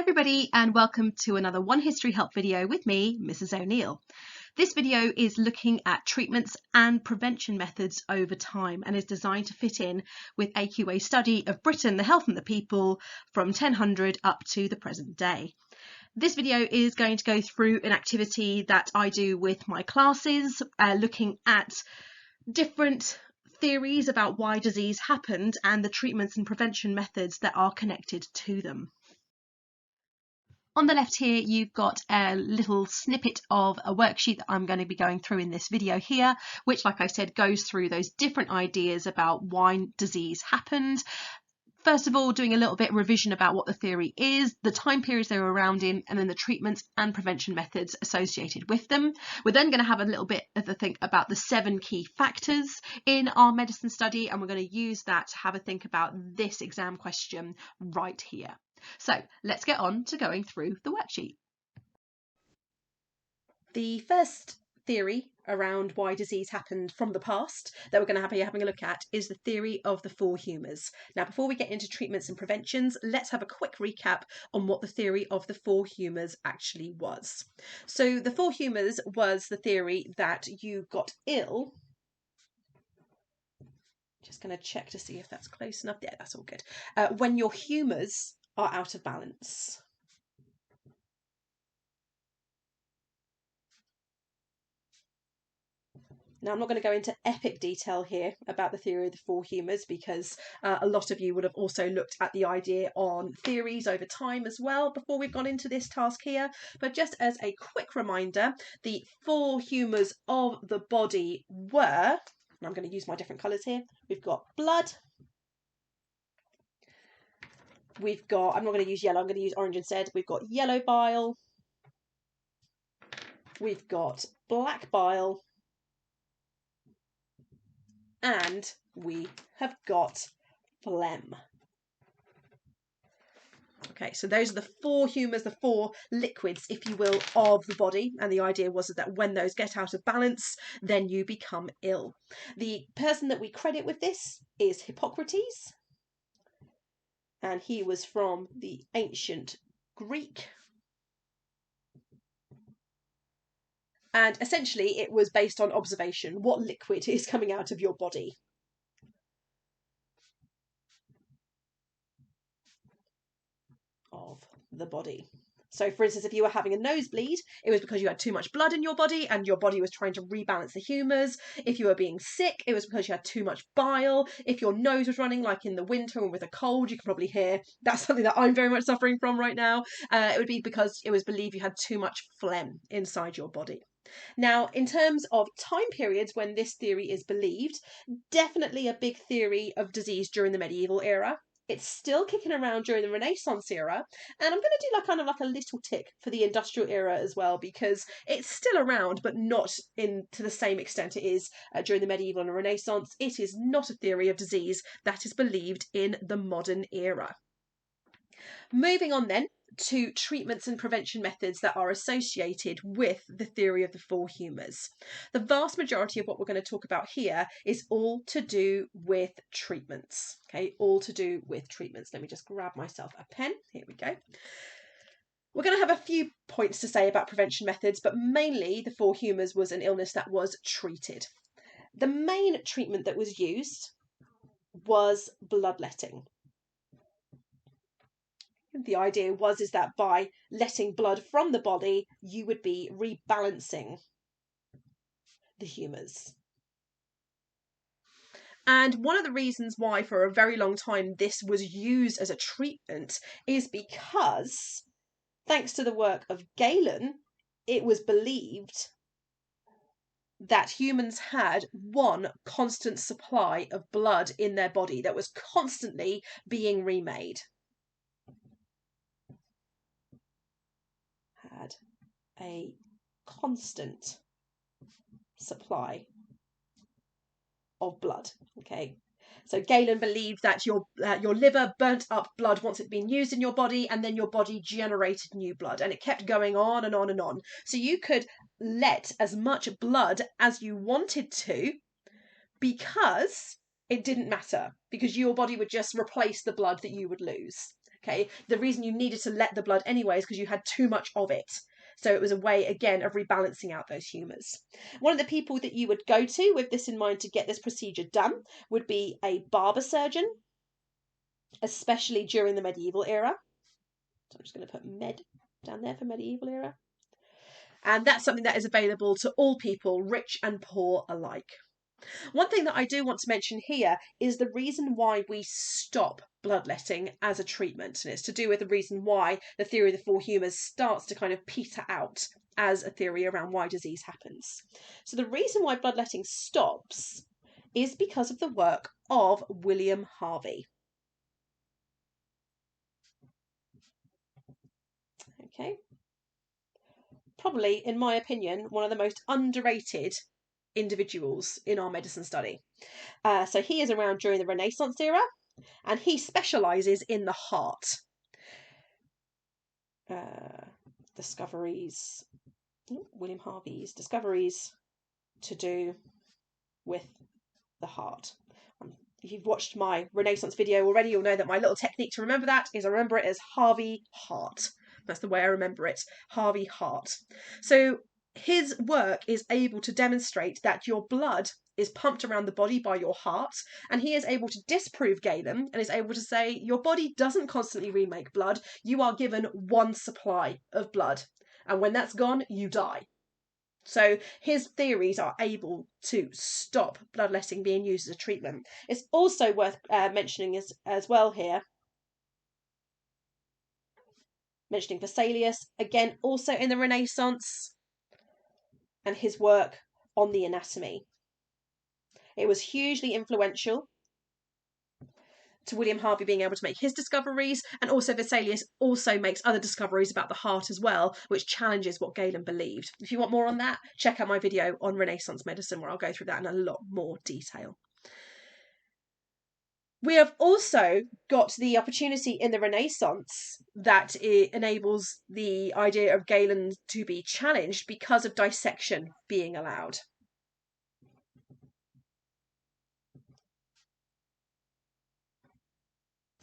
everybody, and welcome to another One History Help video with me, Mrs. O'Neill. This video is looking at treatments and prevention methods over time and is designed to fit in with AQA's study of Britain, the health and the people from 1000 up to the present day. This video is going to go through an activity that I do with my classes, looking at different theories about why disease happened and the treatments and prevention methods that are connected to them. On the left here, you've got a little snippet of a worksheet that I'm going to be going through in this video here, which, like I said, goes through those different ideas about why disease happened. First of all, doing a little bit of revision about what the theory is, the time periods they were around in, and then the treatments and prevention methods associated with them. We're then going to have a little bit of a think about the 7 key factors in our medicine study, and we're going to use that to have a think about this exam question right here. So let's get on to going through the worksheet. The first theory around why disease happened from the past that we're going to be having a look at is the theory of the 4 humours. Now, before we get into treatments and preventions, let's have a quick recap on what the theory of the 4 humours actually was. So the 4 humours was the theory that you got ill. Just going to check to see if that's close enough. Yeah, that's all good. When your humours are out of balance. Now, I'm not going to go into epic detail here about the theory of the 4 humours because a lot of you would have also looked at the idea on theories over time as well before we've gone into this task here. But just as a quick reminder, the 4 humours of the body were, and I'm going to use my different colours here, we've got blood, we've got, I'm not going to use yellow, I'm going to use orange instead. We've got yellow bile. We've got black bile. And we have got phlegm. Okay, so those are the 4 humours, the 4 liquids, if you will, of the body. And the idea was that when those get out of balance, then you become ill. The person that we credit with this is Hippocrates. And he was from the ancient Greek. And essentially it was based on observation. What liquid is coming out of your body? Of the body. So, for instance, if you were having a nosebleed, it was because you had too much blood in your body and your body was trying to rebalance the humours. If you were being sick, it was because you had too much bile. If your nose was running, like in the winter or with a cold, you can probably hear that's something that I'm very much suffering from right now. It would be because it was believed you had too much phlegm inside your body. Now, in terms of time periods when this theory is believed, definitely a big theory of disease during the medieval era. It's still kicking around during the Renaissance era, and I'm going to do kind of like a little tick for the industrial era as well, because it's still around, but not to the same extent it is during the medieval and Renaissance. It is not a theory of disease that is believed in the modern era. Moving on then to treatments and prevention methods that are associated with the theory of the 4 humours. The vast majority of what we're going to talk about here is all to do with treatments. Okay, all to do with treatments. Let me just grab myself a pen. Here we go. We're going to have a few points to say about prevention methods, but mainly the 4 humours was an illness that was treated. The main treatment that was used was bloodletting. The idea was that by letting blood from the body, you would be rebalancing the humours. And one of the reasons why for a very long time this was used as a treatment is because, thanks to the work of Galen, it was believed that humans had one constant supply of blood in their body that was constantly being remade. Had a constant supply of blood. Okay, so Galen believed that your liver burnt up blood once it'd been used in your body, and then your body generated new blood, and it kept going on and on and on. So you could let as much blood as you wanted to, because it didn't matter, because your body would just replace the blood that you would lose. Okay, the reason you needed to let the blood anyway is because you had too much of it. So it was a way, again, of rebalancing out those humours. One of the people that you would go to with this in mind to get this procedure done would be a barber surgeon, especially during the medieval era. So I'm just going to put med down there for medieval era. And that's something that is available to all people, rich and poor alike. One thing that I do want to mention here is the reason why we stop bloodletting as a treatment. And it's to do with the reason why the theory of the four humours starts to kind of peter out as a theory around why disease happens. So the reason why bloodletting stops is because of the work of William Harvey. Okay. Probably, in my opinion, one of the most underrated individuals in our medicine study. So he is around during the Renaissance era, and he specialises in the heart. Discoveries, William Harvey's discoveries to do with the heart. If you've watched my Renaissance video already, you'll know that my little technique to remember that is I remember it as Harvey Heart. That's the way I remember it, Harvey Heart. So his work is able to demonstrate that your blood is pumped around the body by your heart, and he is able to disprove Galen and is able to say your body doesn't constantly remake blood. You are given one supply of blood, and when that's gone, you die. So his theories are able to stop bloodletting being used as a treatment. It's also worth mentioning as well here, mentioning Vesalius, again, also in the Renaissance, and his work on the anatomy. It was hugely influential to William Harvey being able to make his discoveries, and also Vesalius also makes other discoveries about the heart as well, which challenges what Galen believed. If you want more on that, check out my video on Renaissance medicine where I'll go through that in a lot more detail. We have also got the opportunity in the Renaissance that it enables the idea of Galen to be challenged because of dissection being allowed.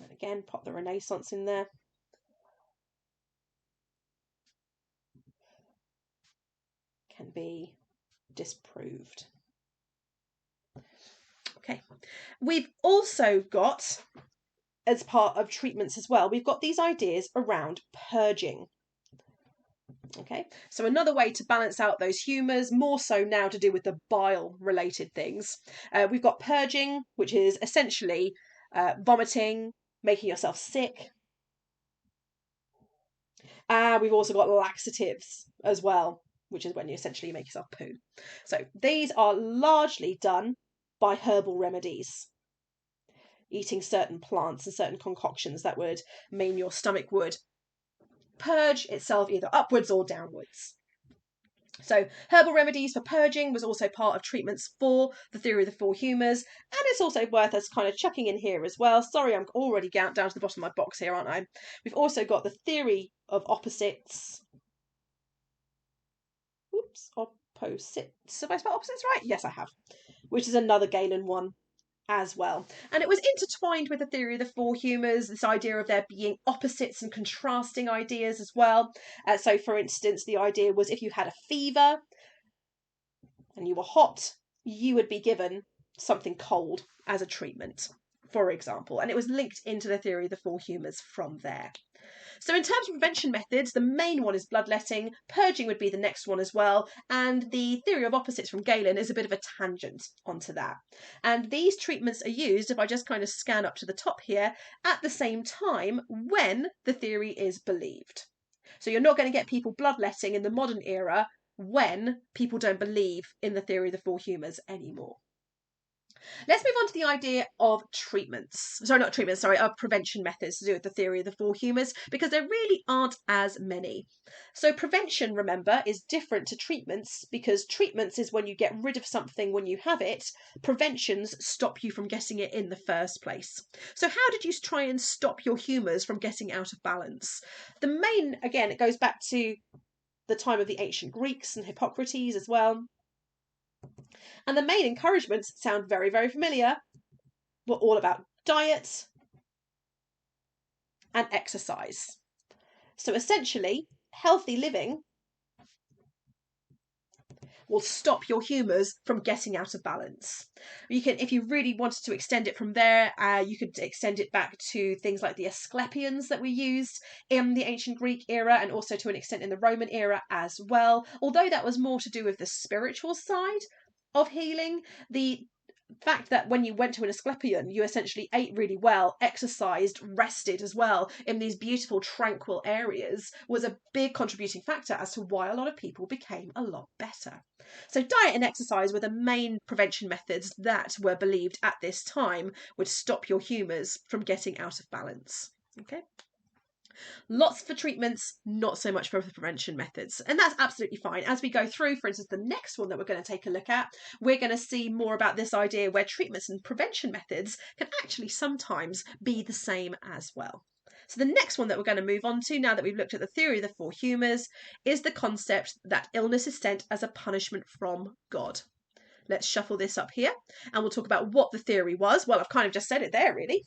And again, pop the Renaissance in there. Can be disproved. Okay, we've also got, as part of treatments as well, we've got these ideas around purging. Okay, so another way to balance out those humours, more so now to do with the bile related things. We've got purging, which is essentially vomiting, making yourself sick. We've also got laxatives as well, which is when you essentially make yourself poo. So these are largely done by herbal remedies. Eating certain plants and certain concoctions that would mean your stomach would purge itself either upwards or downwards. So herbal remedies for purging was also part of treatments for the theory of the four humours, and it's also worth us kind of chucking in here as well. Sorry, I'm already down to the bottom of my box here, aren't I? We've also got the theory of opposites. Oops, opposites. Have I spelled opposites right? Yes, I have. Which is another Galen one as well. And it was intertwined with the theory of the four humours, this idea of there being opposites and contrasting ideas as well. So, for instance, the idea was if you had a fever and you were hot, you would be given something cold as a treatment, for example. And it was linked into the theory of the four humours from there. So in terms of prevention methods, the main one is bloodletting, purging would be the next one as well, and the theory of opposites from Galen is a bit of a tangent onto that. And these treatments are used, if I just kind of scan up to the top here, at the same time when the theory is believed. So you're not going to get people bloodletting in the modern era when people don't believe in the theory of the four humours anymore. Let's move on to the idea of of prevention methods to do with the theory of the four humours, because there really aren't as many. So prevention, remember, is different to treatments, because treatments is when you get rid of something when you have it. Preventions stop you from getting it in the first place. So how did you try and stop your humours from getting out of balance? The main, again, it goes back to the time of the ancient Greeks and Hippocrates as well. And the main encouragements sound very, very familiar. Were all about diet and exercise. So essentially, healthy living will stop your humours from getting out of balance. You can, if you really wanted to extend it from there, you could extend it back to things like the Asclepions that we used in the ancient Greek era, and also to an extent in the Roman era as well. Although that was more to do with the spiritual side of healing, the fact that when you went to an Asclepion, you essentially ate really well, exercised, rested as well in these beautiful, tranquil areas was a big contributing factor as to why a lot of people became a lot better. So diet and exercise were the main prevention methods that were believed at this time would stop your humours from getting out of balance. Okay. Lots for treatments, not so much for the prevention methods. And that's absolutely fine. As we go through, for instance, the next one that we're going to take a look at, we're going to see more about this idea where treatments and prevention methods can actually sometimes be the same as well. So the next one that we're going to move on to, now that we've looked at the theory of the four humours, is the concept that illness is sent as a punishment from God. Let's shuffle this up here and we'll talk about what the theory was. Well, I've kind of just said it there, really.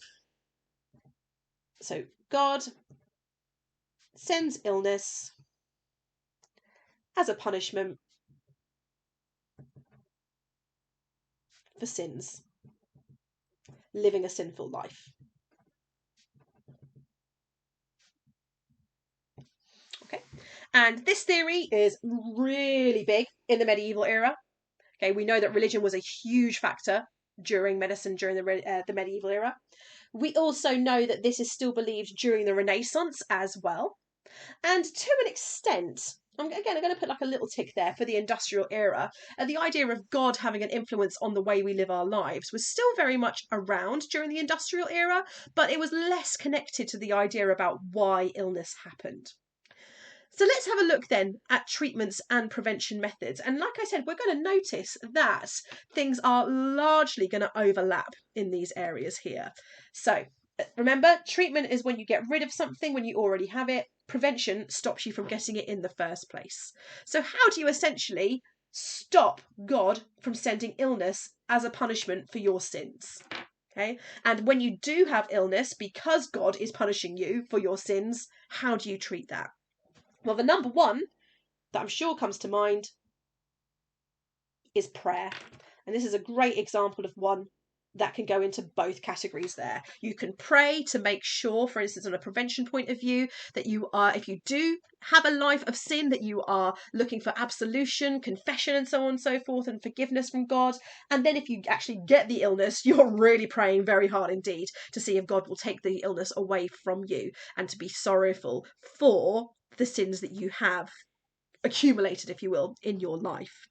So God sends illness as a punishment for sins, living a sinful life. Okay, and this theory is really big in the medieval era. Okay, we know that religion was a huge factor during medicine during the medieval era. We also know that this is still believed during the Renaissance as well. And to an extent, I'm going to put like a little tick there for the industrial era. The idea of God having an influence on the way we live our lives was still very much around during the industrial era, but it was less connected to the idea about why illness happened. So let's have a look then at treatments and prevention methods. And like I said, we're going to notice that things are largely going to overlap in these areas here. So remember, treatment is when you get rid of something when you already have it. Prevention stops you from getting it in the first place. So how do you essentially stop God from sending illness as a punishment for your sins? Okay, and when you do have illness because God is punishing you for your sins, how do you treat that? Well, the number one that I'm sure comes to mind is prayer. And this is a great example of one that can go into both categories there. You can pray to make sure, for instance, on a prevention point of view, that you are, if you do have a life of sin, that you are looking for absolution, confession, and so on and so forth, and forgiveness from God. And then if you actually get the illness, you're really praying very hard indeed to see if God will take the illness away from you and to be sorrowful for the sins that you have accumulated, if you will, in your life.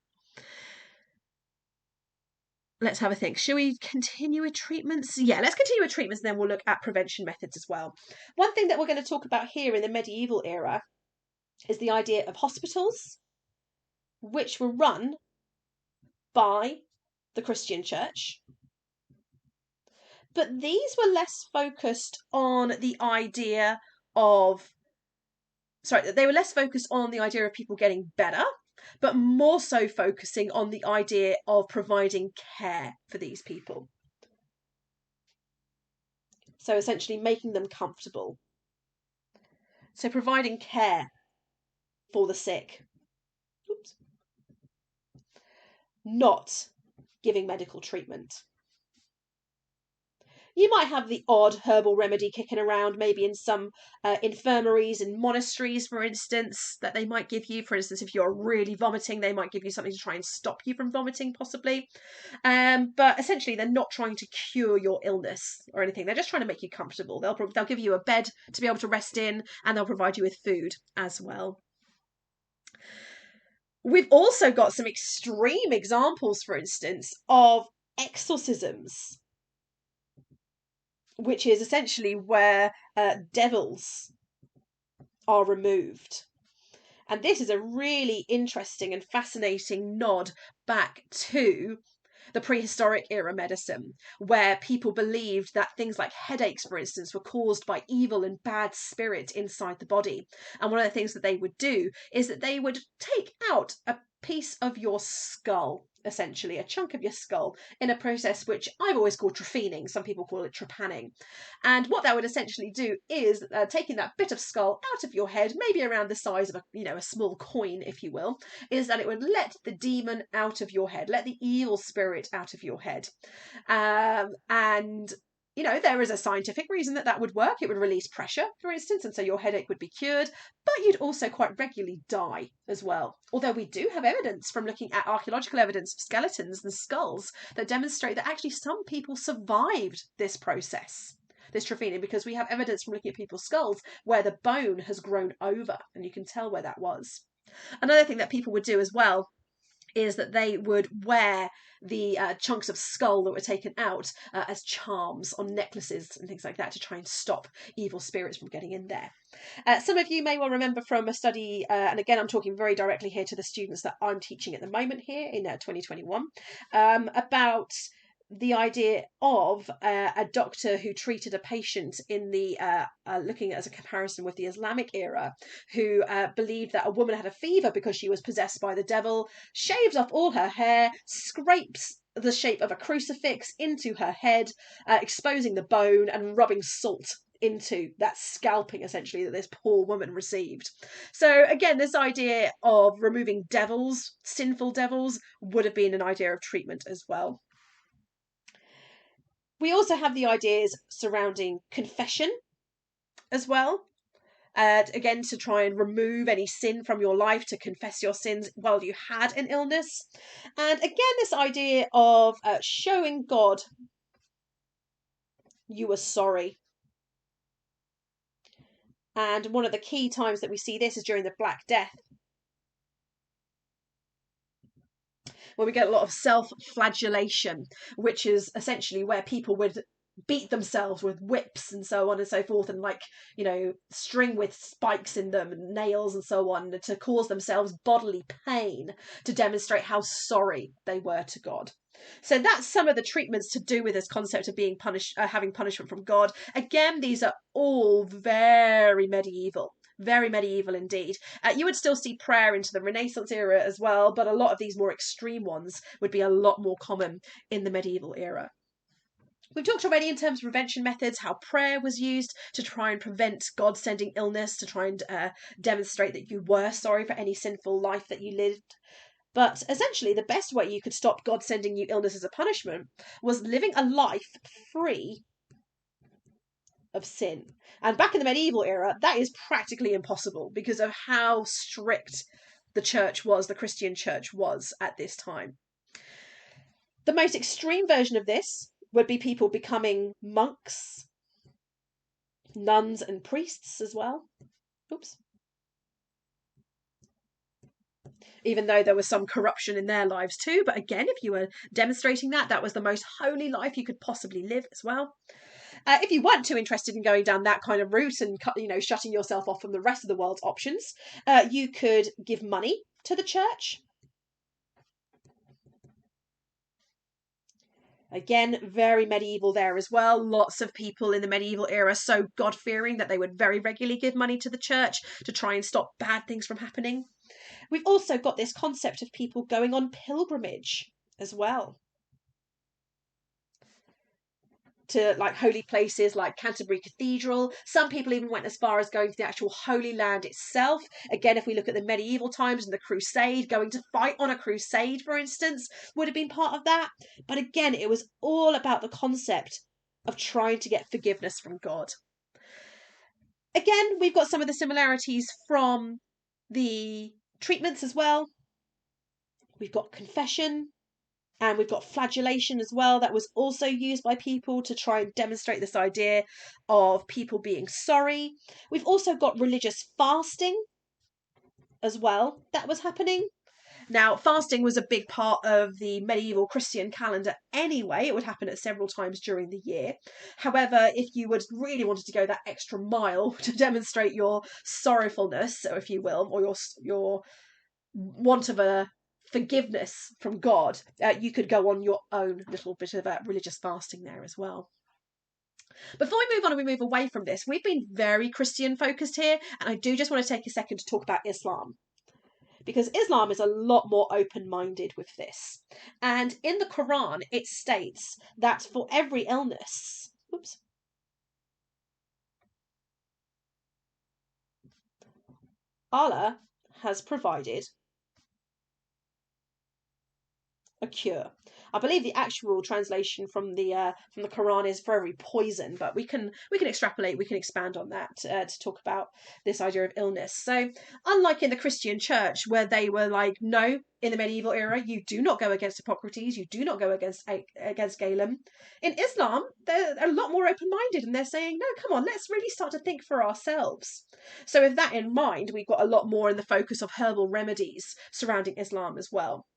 Let's have a think. Shall we continue with treatments? Yeah, let's continue with treatments and then we'll look at prevention methods as well. One thing that we're going to talk about here in the medieval era is the idea of hospitals, which were run by the Christian Church. But these were less focused on the idea of they were less focused on the idea of people getting better, but more so focusing on the idea of providing care for these people. So essentially making them comfortable. So providing care for the sick. Oops. Not giving medical treatment. You might have the odd herbal remedy kicking around, maybe in some infirmaries and monasteries, for instance, that they might give you. For instance, if you're really vomiting, they might give you something to try and stop you from vomiting, possibly. But essentially, they're not trying to cure your illness or anything. They're just trying to make you comfortable. They'll give you a bed to be able to rest in, and they'll provide you with food as well. We've also got some extreme examples, for instance, of exorcisms, which is essentially where devils are removed. And this is a really interesting and fascinating nod back to the prehistoric era medicine, where people believed that things like headaches, for instance, were caused by evil and bad spirit inside the body. And one of the things that they would do is that they would take out a piece of your skull essentially, a chunk of your skull, in a process which I've always called trephining. Some people call it trepanning. And what that would essentially do is taking that bit of skull out of your head, maybe around the size of a small coin, if you will, is that it would let the demon out of your head, let the evil spirit out of your head. And there is a scientific reason that would work. It would release pressure, for instance, and so your headache would be cured, but you'd also quite regularly die as well. Although we do have evidence from looking at archaeological evidence of skeletons and skulls that demonstrate that actually some people survived this process, this trephining, because we have evidence from looking at people's skulls where the bone has grown over, and you can tell where that was. Another thing that people would do as well is that they would wear the chunks of skull that were taken out as charms on necklaces and things like that to try and stop evil spirits from getting in there. Some of you may well remember from a study, and again I'm talking very directly here to the students that I'm teaching at the moment here in 2021, about the idea of a doctor who treated a patient in the looking as a comparison with the Islamic era, who believed that a woman had a fever because she was possessed by the devil, shaves off all her hair, scrapes the shape of a crucifix into her head, exposing the bone and rubbing salt into that scalping essentially that this poor woman received. So again, this idea of removing devils, sinful devils, would have been an idea of treatment as well. We also have the ideas surrounding confession as well. Again, to try and remove any sin from your life, to confess your sins while you had an illness. And again, this idea of showing God you were sorry. And one of the key times that we see this is during the Black Death, where we get a lot of self-flagellation, which is essentially where people would beat themselves with whips and so on and so forth, and string with spikes in them and nails and so on, to cause themselves bodily pain to demonstrate how sorry they were to God. So that's some of the treatments to do with this concept of being punished, having punishment from God. Again, these are all very medieval. Very medieval indeed. You would still see prayer into the Renaissance era as well, but a lot of these more extreme ones would be a lot more common in the medieval era. We've talked already in terms of prevention methods, how prayer was used to try and prevent God sending illness, to try and demonstrate that you were sorry for any sinful life that you lived. But essentially, the best way you could stop God sending you illness as a punishment was living a life free of sin. And back in the medieval era, that is practically impossible because of how strict the church was, the Christian church was at this time. The most extreme version of this would be people becoming monks, nuns and priests as well. Oops. Even though there was some corruption in their lives too. But again, if you were demonstrating that was the most holy life you could possibly live as well. If you weren't too interested in going down that kind of route and shutting yourself off from the rest of the world's options, you could give money to the church. Again, very medieval there as well. Lots of people in the medieval era so God-fearing that they would very regularly give money to the church to try and stop bad things from happening. We've also got this concept of people going on pilgrimage as well, to holy places like Canterbury Cathedral. Some people even went as far as going to the actual Holy Land itself. Again, if we look at the medieval times and the crusade, going to fight on a crusade, for instance, would have been part of that. But again, it was all about the concept of trying to get forgiveness from God. Again, we've got some of the similarities from the treatments as well. We've got confession, and we've got flagellation as well. That was also used by people to try and demonstrate this idea of people being sorry. We've also got religious fasting as well that was happening. Now, fasting was a big part of the medieval Christian calendar anyway. It would happen at several times during the year. However, if you would really wanted to go that extra mile to demonstrate your sorrowfulness, if you will, or your want of a forgiveness from God, you could go on your own little bit of religious fasting there as well. Before we move on and we move away from this, we've been very Christian focused here, and I do just want to take a second to talk about Islam. because Islam is a lot more open-minded with this. And in the Quran, it states that for every illness, oops, Allah has provided a cure. I believe the actual translation from the Quran is for every poison, but we can extrapolate, we can expand on that to talk about this idea of illness. So, unlike in the Christian Church, where they were like, no, in the medieval era, you do not go against Hippocrates, you do not go against Galen. In Islam, they're a lot more open-minded, and they're saying, no, come on, let's really start to think for ourselves. So, with that in mind, we've got a lot more in the focus of herbal remedies surrounding Islam as well.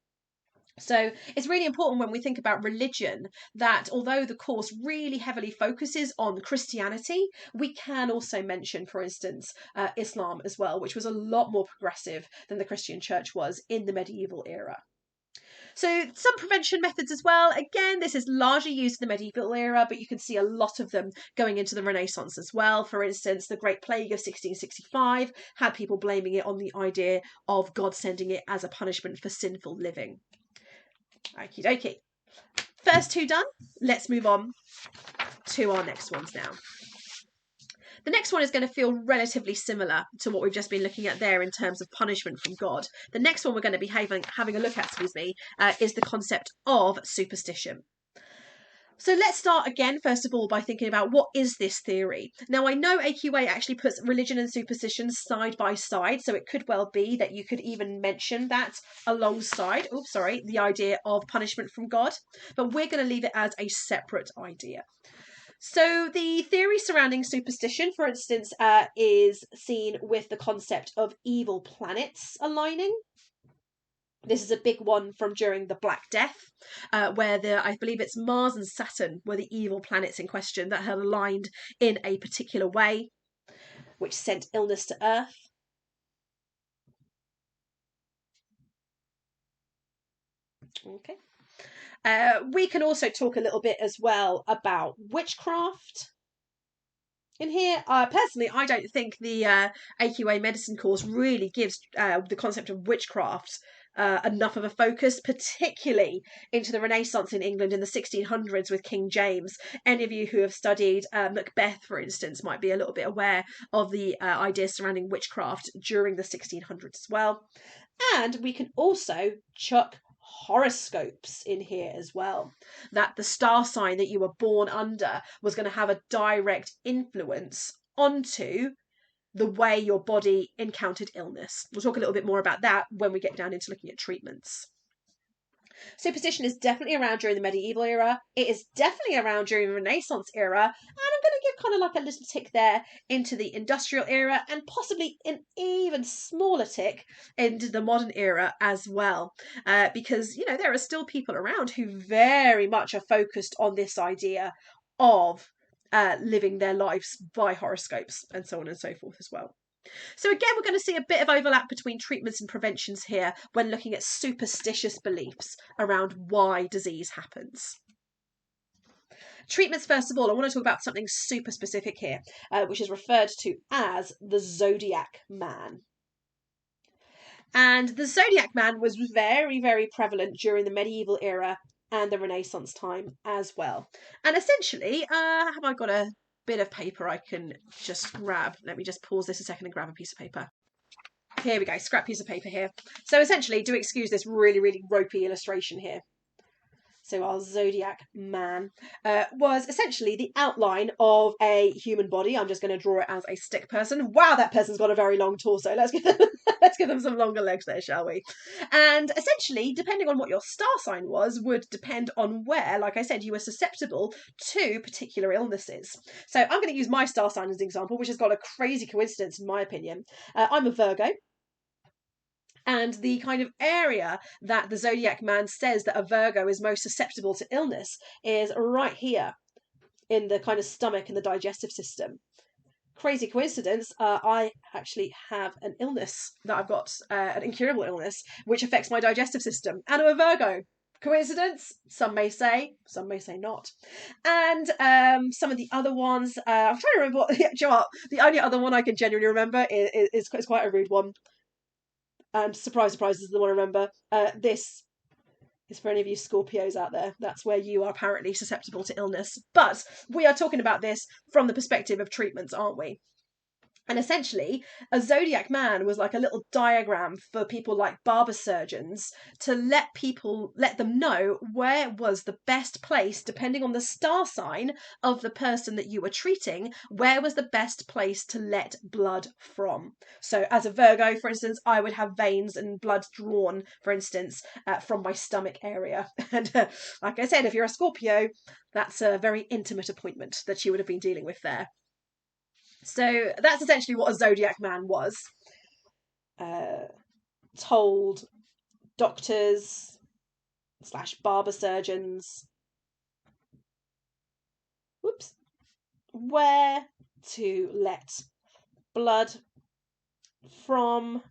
So it's really important when we think about religion that although the course really heavily focuses on Christianity, we can also mention, for instance, Islam as well, which was a lot more progressive than the Christian church was in the medieval era. So some prevention methods as well. Again, this is largely used in the medieval era, but you can see a lot of them going into the Renaissance as well. For instance, the Great Plague of 1665 had people blaming it on the idea of God sending it as a punishment for sinful living. Okie dokie. First two done. Let's move on to our next ones now. The next one is going to feel relatively similar to what we've just been looking at there in terms of punishment from God. The next one we're going to be having a look at, is the concept of superstition. So let's start again, first of all, by thinking about what is this theory? Now, I know AQA actually puts religion and superstition side by side, so it could well be that you could even mention that alongside, the idea of punishment from God, but we're going to leave it as a separate idea. So the theory surrounding superstition, for instance, is seen with the concept of evil planets aligning. This is a big one from during the Black Death, where I believe it's Mars and Saturn were the evil planets in question that had aligned in a particular way, which sent illness to Earth. Okay. We can also talk a little bit as well about witchcraft. In here, personally, I don't think the AQA medicine course really gives the concept of witchcraft enough of a focus, particularly into the Renaissance in England in the 1600s with King James. Any of you who have studied Macbeth, for instance, might be a little bit aware of the ideas surrounding witchcraft during the 1600s as well. And we can also chuck horoscopes in here as well, that the star sign that you were born under was going to have a direct influence onto the way your body encountered illness. We'll talk a little bit more about that when we get down into looking at treatments. Superstition is definitely around during the medieval era. It is definitely around during the Renaissance era. And I'm going to give kind of like a little tick there into the industrial era and possibly an even smaller tick into the modern era as well. Because, there are still people around who very much are focused on this idea of living their lives by horoscopes and so on and so forth as well. So again, we're going to see a bit of overlap between treatments and preventions here when looking at superstitious beliefs around why disease happens. Treatments, first of all, I want to talk about something super specific here, which is referred to as the Zodiac Man. And the Zodiac Man was very, very prevalent during the medieval era and the Renaissance time as well. And essentially, have I got a bit of paper I can just grab? Let me just pause this a second and grab a piece of paper. Here we go, scrap piece of paper here. So essentially, do excuse this really, really ropey illustration here. So our Zodiac Man was essentially the outline of a human body. I'm just going to draw it as a stick person. Wow, that person's got a very long torso. Let's give them some longer legs there, shall we? And essentially, depending on what your star sign was, would depend on where, like I said, you were susceptible to particular illnesses. So I'm going to use my star sign as an example, which has got a crazy coincidence in my opinion. I'm a Virgo. And the kind of area that the Zodiac Man says that a Virgo is most susceptible to illness is right here in the kind of stomach and the digestive system. Crazy coincidence, I actually have an illness that I've got, an incurable illness, which affects my digestive system. And I'm a Virgo. Coincidence? Some may say not. And some of the other ones, I'm trying to remember the only other one I can genuinely remember is quite a rude one. And surprise, surprise, this is the one I remember. This is for any of you Scorpios out there. That's where you are apparently susceptible to illness. But we are talking about this from the perspective of treatments, aren't we? And essentially, a Zodiac Man was like a little diagram for people like barber surgeons to let them know where was the best place, depending on the star sign of the person that you were treating, where was the best place to let blood from. So as a Virgo, for instance, I would have veins and blood drawn, for instance, from my stomach area. And like I said, if you're a Scorpio, that's a very intimate appointment that you would have been dealing with there. So that's essentially what a Zodiac Man was. Told doctors / barber surgeons, whoops, where to let blood from,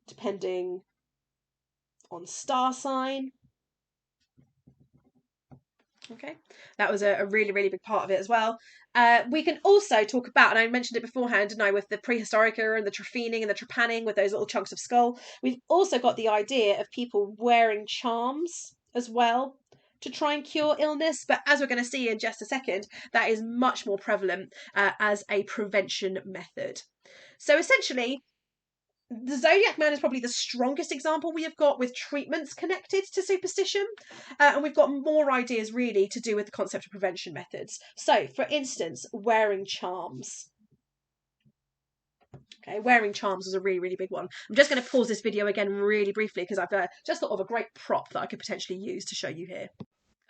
depending on star sign. Okay, that was a really, really big part of it as well. We can also talk about, and I mentioned it beforehand, didn't I, with the prehistorica and the trephining and the trepanning with those little chunks of skull. We've also got the idea of people wearing charms as well to try and cure illness. But as we're going to see in just a second, that is much more prevalent as a prevention method. So essentially, the Zodiac Man is probably the strongest example we have got with treatments connected to superstition. And we've got more ideas really to do with the concept of prevention methods. So, for instance, wearing charms. Okay, wearing charms was a really, really big one. I'm just going to pause this video again really briefly because I've just thought of a great prop that I could potentially use to show you here.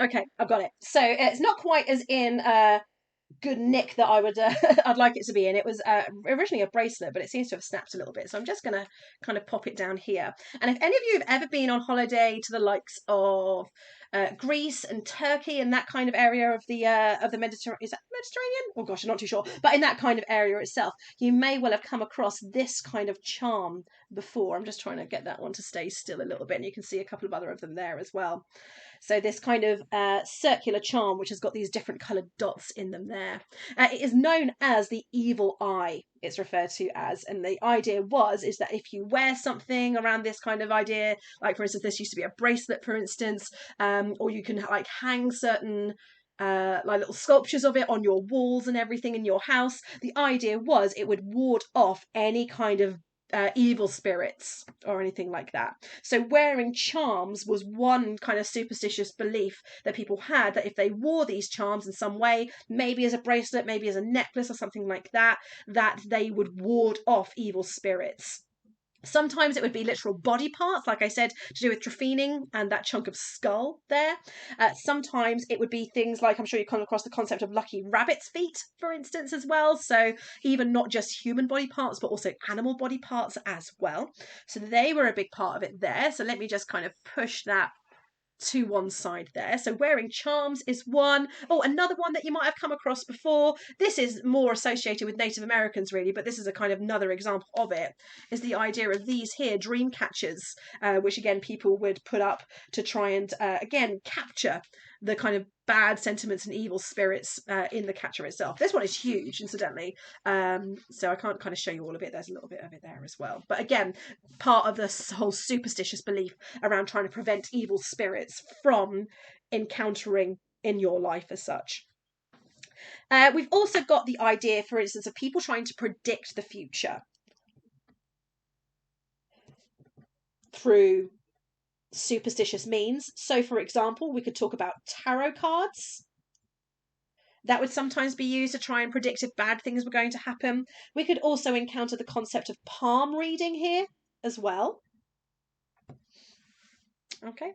Okay, I've got it. So it's not quite as in good nick that I would I'd like it to be in. It was originally a bracelet, but it seems to have snapped a little bit, so I'm just gonna kind of pop it down here. And if any of you have ever been on holiday to the likes of Greece and Turkey and that kind of area of the Mediterranean, is that Mediterranean? Oh gosh, I'm not too sure, but in that kind of area itself, you may well have come across this kind of charm before. I'm just trying to get that one to stay still a little bit, and you can see a couple of other of them there as well. So this kind of circular charm, which has got these different coloured dots in them there. It is known as the evil eye, it's referred to as. And the idea is that if you wear something around this kind of idea, like for instance, this used to be a bracelet, for instance, or you can like hang certain like little sculptures of it on your walls and everything in your house. The idea was it would ward off any kind of evil spirits or anything like that. So wearing charms was one kind of superstitious belief that people had, that if they wore these charms in some way, maybe as a bracelet, maybe as a necklace or something like that, that they would ward off evil spirits. Sometimes it would be literal body parts, like I said, to do with trephining and that chunk of skull there. Sometimes it would be things like, I'm sure you come across the concept of lucky rabbit's feet, for instance, as well. So even not just human body parts, but also animal body parts as well. So they were a big part of it there. So let me just kind of push that to one side there. So wearing charms is one. Oh, another one that you might have come across before. This is more associated with Native Americans, really, but this is a kind of another example of it, is the idea of these here dream catchers, which again people would put up to try and again capture the kind of bad sentiments and evil spirits in the catcher itself. This one is huge, incidentally, so I can't kind of show you all of it. There's a little bit of it there as well, but again, part of this whole superstitious belief around trying to prevent evil spirits from encountering in your life as such. We've also got the idea, for instance, of people trying to predict the future through superstitious means. So, for example, we could talk about tarot cards. That would sometimes be used to try and predict if bad things were going to happen. We could also encounter the concept of palm reading here as well. Okay.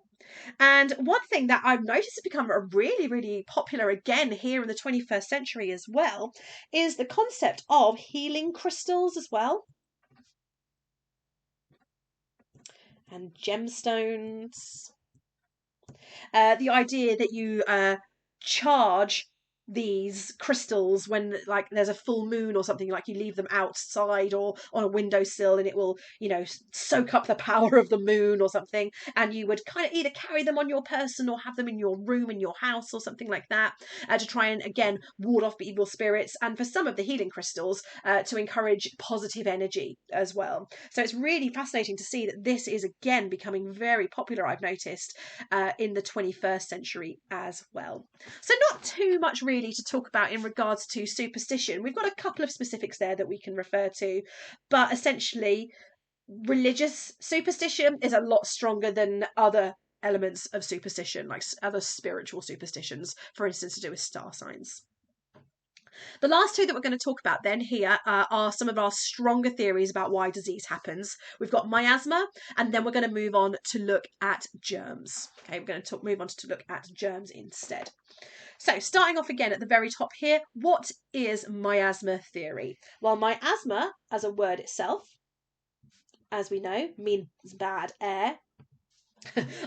And one thing that I've noticed has become a really, really popular again here in the 21st century as well is the concept of healing crystals as well. And gemstones. The idea that you charge these crystals when like there's a full moon or something, like you leave them outside or on a windowsill and it will, you know, soak up the power of the moon or something, and you would kind of either carry them on your person or have them in your room in your house or something like that, to try and again ward off evil spirits, and for some of the healing crystals to encourage positive energy as well. So it's really fascinating to see that this is again becoming very popular, I've noticed, in the 21st century as well. So not too much really to talk about in regards to superstition. We've got a couple of specifics there that we can refer to, but essentially religious superstition is a lot stronger than other elements of superstition, like other spiritual superstitions, for instance, to do with star signs. The last two that we're going to talk about then here are some of our stronger theories about why disease happens. We've got miasma, and then we're going to move on to look at germs. Okay, we're going to move on to look at germs instead. So starting off again at the very top here, what is miasma theory? Well, miasma as a word itself, as we know, means bad air.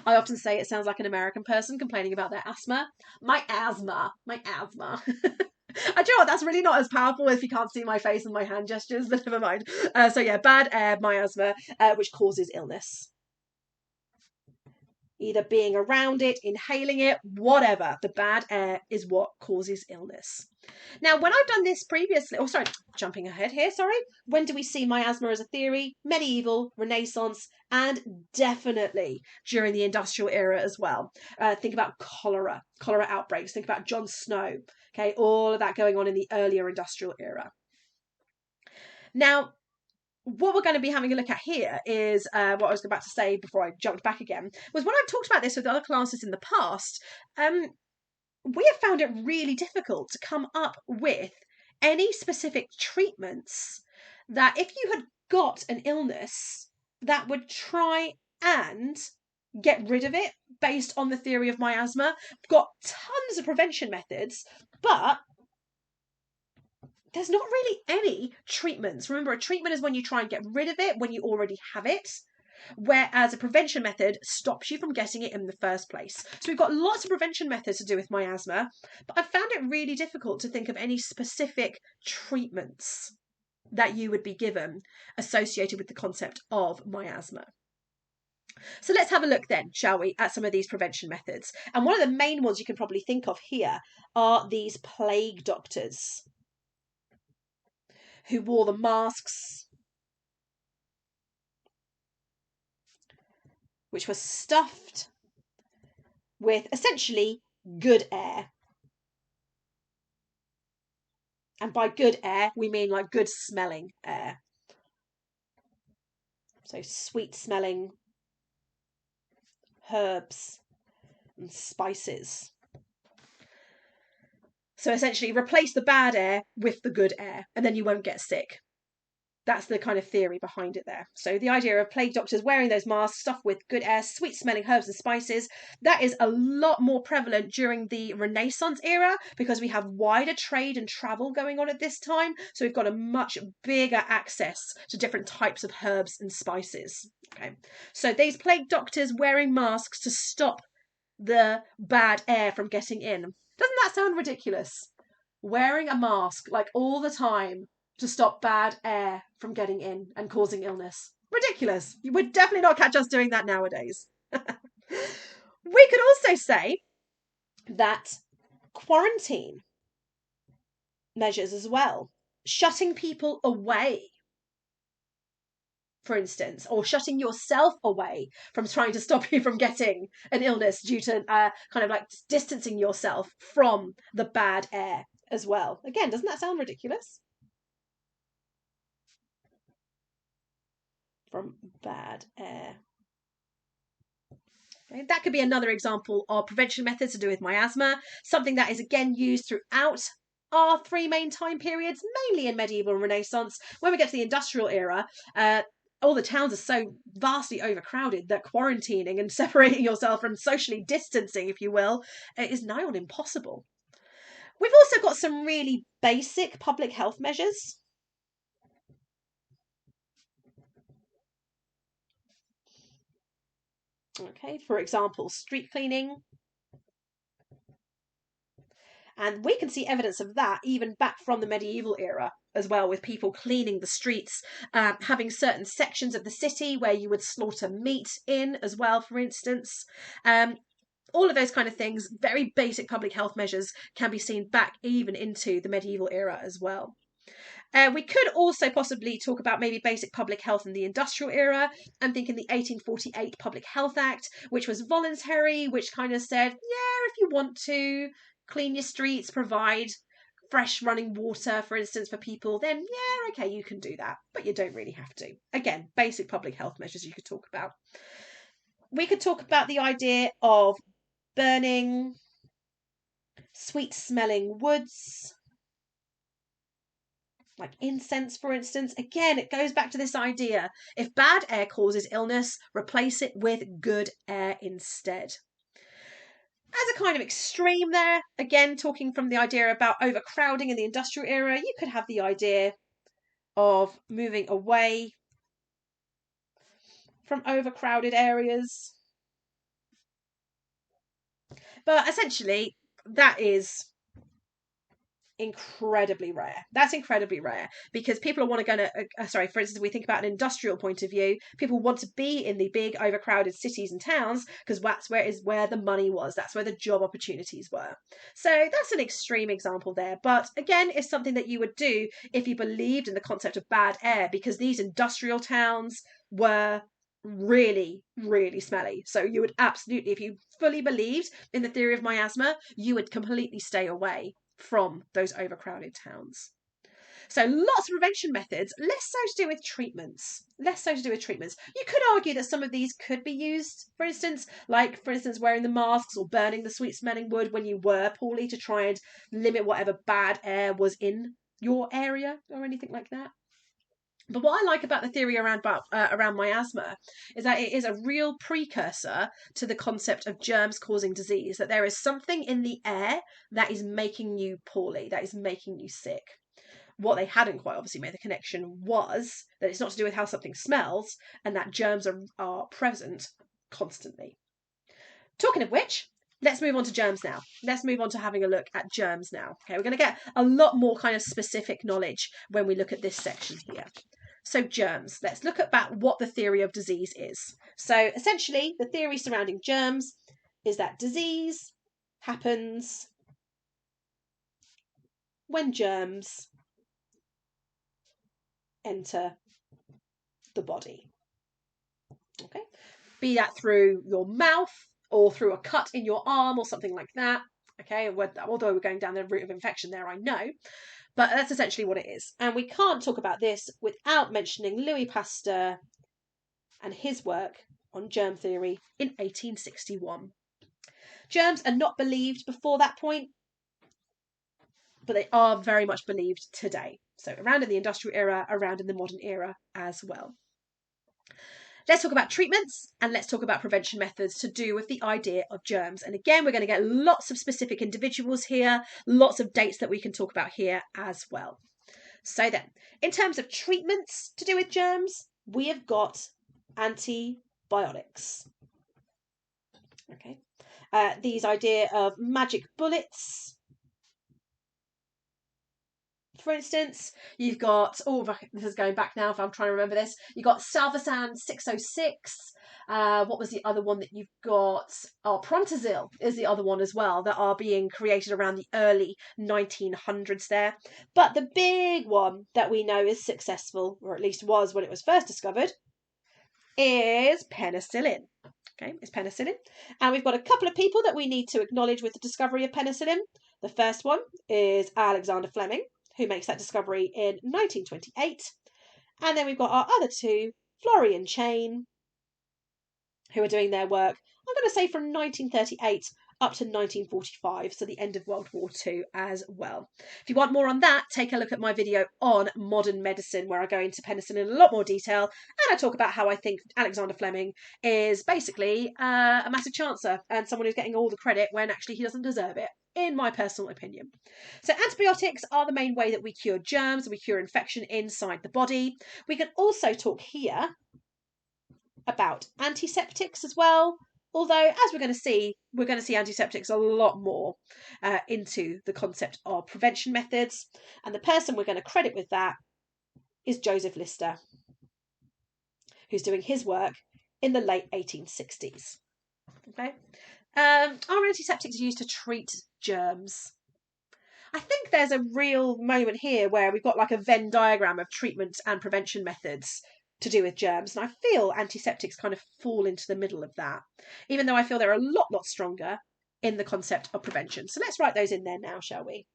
I often say it sounds like an American person complaining about their asthma. My asthma. I do you know what, that's really not as powerful if you can't see my face and my hand gestures, but never mind. So yeah, bad air, miasma, which causes illness. Either being around it, inhaling it, whatever. The bad air is what causes illness. Now, when I've done this previously, jumping ahead here, when do we see miasma as a theory? Medieval, Renaissance, and definitely during the industrial era as well. Think about cholera outbreaks, think about Jon Snow, okay, all of that going on in the earlier industrial era. Now, what we're going to be having a look at here is what I was about to say before I jumped back again, was when I've talked about this with other classes in the past, we have found it really difficult to come up with any specific treatments that if you had got an illness that would try and get rid of it based on the theory of miasma. We've got tons of prevention methods, but there's not really any treatments. Remember, a treatment is when you try and get rid of it when you already have it, whereas a prevention method stops you from getting it in the first place. So we've got lots of prevention methods to do with miasma, but I found it really difficult to think of any specific treatments that you would be given associated with the concept of miasma. So let's have a look then, shall we, at some of these prevention methods. And one of the main ones you can probably think of here are these plague doctors who wore the masks, which were stuffed with essentially good air. And by good air, we mean like good smelling air. So sweet smelling herbs and spices. So essentially replace the bad air with the good air, and then you won't get sick. That's the kind of theory behind it there. So the idea of plague doctors wearing those masks stuffed with good air, sweet smelling herbs and spices, that is a lot more prevalent during the Renaissance era because we have wider trade and travel going on at this time. So we've got a much bigger access to different types of herbs and spices. Okay, so these plague doctors wearing masks to stop the bad air from getting in. Doesn't that sound ridiculous? Wearing a mask like all the time to stop bad air from getting in and causing illness. Ridiculous. You would definitely not catch us doing that nowadays. We could also say that quarantine measures as well, shutting people away, for instance, or shutting yourself away from trying to stop you from getting an illness due to kind of like distancing yourself from the bad air as well. Again, doesn't that sound ridiculous? From bad air. Okay, that could be another example of prevention methods to do with miasma, something that is again used throughout our three main time periods, mainly in medieval and Renaissance. When we get to the industrial era, all the towns are so vastly overcrowded that quarantining and separating yourself and socially distancing, if you will, is nigh on impossible. We've also got some really basic public health measures. Okay, for example, street cleaning And we can see evidence of that even back from the medieval era as well, with people cleaning the streets, having certain sections of the city where you would slaughter meat in as well, for instance. All of those kind of things, very basic public health measures, can be seen back even into the medieval era as well. We could also possibly talk about maybe basic public health in the industrial era. I'm thinking the 1848 Public Health Act, which was voluntary, which kind of said, yeah, if you want to clean your streets, provide fresh running water, for instance, for people, then yeah, okay, you can do that, but you don't really have to. Again, basic public health measures you could talk about. We could talk about the idea of burning sweet smelling woods, like incense, for instance. Again, it goes back to this idea: if bad air causes illness, replace it with good air instead. As a kind of extreme there, again, talking from the idea about overcrowding in the industrial era, you could have the idea of moving away from overcrowded areas. But essentially, that is incredibly rare. That's incredibly rare because people want to go to, for instance, we think about an industrial point of view, people want to be in the big overcrowded cities and towns because that's where the money was, that's where the job opportunities were. So that's an extreme example there, but again, it's something that you would do if you believed in the concept of bad air, because these industrial towns were really, really smelly. So you would absolutely, if you fully believed in the theory of miasma, you would completely stay away from those overcrowded towns. So lots of prevention methods, less so to do with treatments. You could argue that some of these could be used, for instance, wearing the masks or burning the sweet smelling wood when you were poorly to try and limit whatever bad air was in your area or anything like that. But what I like about the theory around miasma is that it is a real precursor to the concept of germs causing disease, that there is something in the air that is making you poorly, that is making you sick. What they hadn't quite obviously made the connection was that it's not to do with how something smells, and that germs are present constantly. Talking of which, let's move on to germs now. Let's move on to having a look at germs now. Okay, we're going to get a lot more kind of specific knowledge when we look at this section here. So germs, let's look at what the theory of disease is. So essentially, the theory surrounding germs is that disease happens when germs enter the body. Okay, be that through your mouth or through a cut in your arm or something like that. Okay, although we're going down the route of infection there, I know. But that's essentially what it is. And we can't talk about this without mentioning Louis Pasteur and his work on germ theory in 1861. Germs are not believed before that point, but they are very much believed today. So around in the industrial era, around in the modern era as well. Let's talk about treatments and let's talk about prevention methods to do with the idea of germs. And again, we're going to get lots of specific individuals here, lots of dates that we can talk about here as well. So then, in terms of treatments to do with germs, we have got antibiotics. Okay, these idea of magic bullets. For instance, you've got, this is going back now if I'm trying to remember this, you've got Salvarsan 606. What was the other one that you've got? Oh, Prontazil is the other one as well, that are being created around the early 1900s there. But the big one that we know is successful, or at least was when it was first discovered, is penicillin. Okay, it's penicillin. And we've got a couple of people that we need to acknowledge with the discovery of penicillin. The first one is Alexander Fleming, who makes that discovery in 1928. And then we've got our other two, Florey and Chain, who are doing their work, I'm going to say from 1938 up to 1945, so the end of World War II as well. If you want more on that, take a look at my video on modern medicine, where I go into penicillin in a lot more detail, and I talk about how I think Alexander Fleming is basically a massive chancer and someone who's getting all the credit when actually he doesn't deserve it, in my personal opinion. So antibiotics are the main way that we cure germs, we cure infection inside the body. We can also talk here about antiseptics as well, Although, as we're going to see antiseptics a lot more into the concept of prevention methods. And the person we're going to credit with that is Joseph Lister, who's doing his work in the late 1860s. Okay, are antiseptics used to treat germs? I think there's a real moment here where we've got like a Venn diagram of treatment and prevention methods to do with germs, and I feel antiseptics kind of fall into the middle of that, even though I feel they're a lot stronger in the concept of prevention. So let's write those in there now, shall we?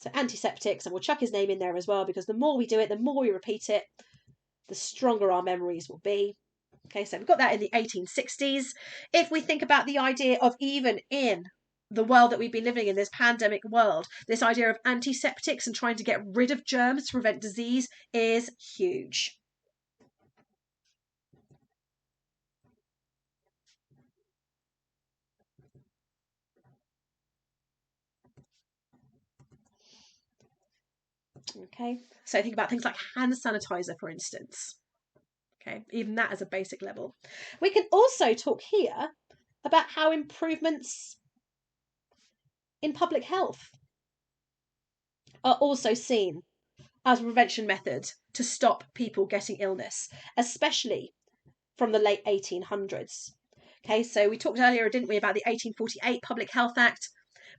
So antiseptics, and we'll chuck his name in there as well, because the more we do it, the more we repeat it, the stronger our memories will be. Okay, so we've got that in the 1860s. If we think about the idea of, even in the world that we've been living in, this pandemic world, this idea of antiseptics and trying to get rid of germs to prevent disease is huge. Okay, so think about things like hand sanitizer, for instance. Okay, even that as a basic level. We can also talk here about how improvements in public health are also seen as a prevention method to stop people getting illness, especially from the late 1800s. Okay, so we talked earlier, didn't we, about the 1848 Public Health Act,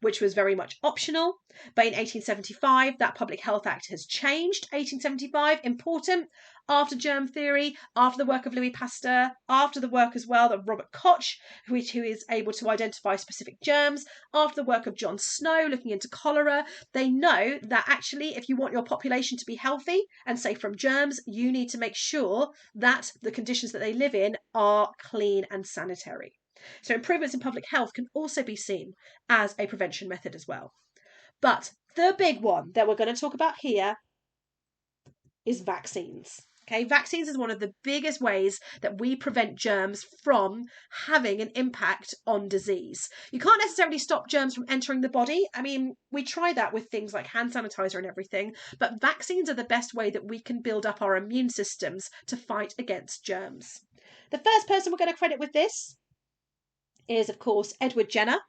which was very much optional. But in 1875, that Public Health Act has changed. 1875, important, after germ theory, after the work of Louis Pasteur, after the work as well of Robert Koch, who is able to identify specific germs, after the work of John Snow looking into cholera. They know that actually, if you want your population to be healthy and safe from germs, you need to make sure that the conditions that they live in are clean and sanitary. So improvements in public health can also be seen as a prevention method as well. But the big one that we're going to talk about here is vaccines. Okay, vaccines is one of the biggest ways that we prevent germs from having an impact on disease. You can't necessarily stop germs from entering the body. I mean, we try that with things like hand sanitizer and everything, but vaccines are the best way that we can build up our immune systems to fight against germs. The first person we're going to credit with this is, of course, Edward Jenner,